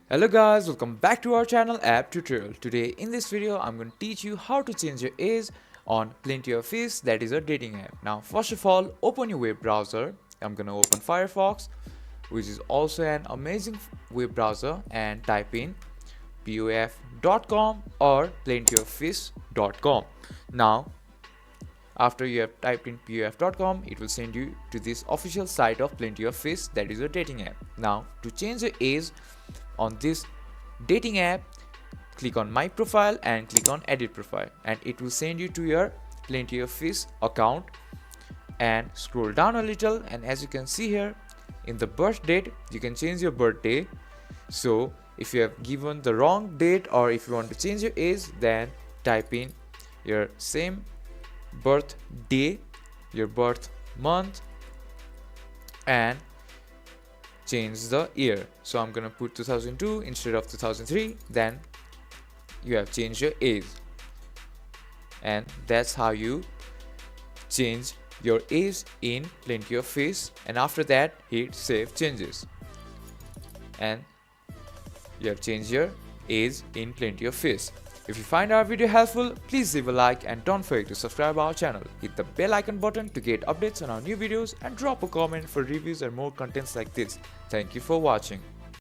Hello guys, welcome back to our channel App Tutorial. Today in this video I'm going to teach you how to change your age on Plenty of Fish, that is a dating app. Now first of all, open your web browser. I'm going to open Firefox, which is also an amazing web browser, and type in POF.com or plentyoffish.com. Now after you have typed in POF.com, it will send you to this official site of Plenty of Fish, that is a dating app. Now to change your age on this dating app, click on my profile and click on edit profile, and it will send you to your Plenty of Fish account. And scroll down a little, and as you can see here in the birth date, you can change your birthday. So if you have given the wrong date or if you want to change your age, then type in your same birth day, your birth month, and change the year. So I'm gonna put 2002 instead of 2003. Then you have changed your age, and that's how you change your age in Plenty of Fish. And after that, hit save changes, and you have changed your age in Plenty of Fish. If you find our video helpful, please leave a like and don't forget to subscribe our channel. Hit the bell icon button to get updates on our new videos and drop a comment for reviews and more contents like this. Thank you for watching.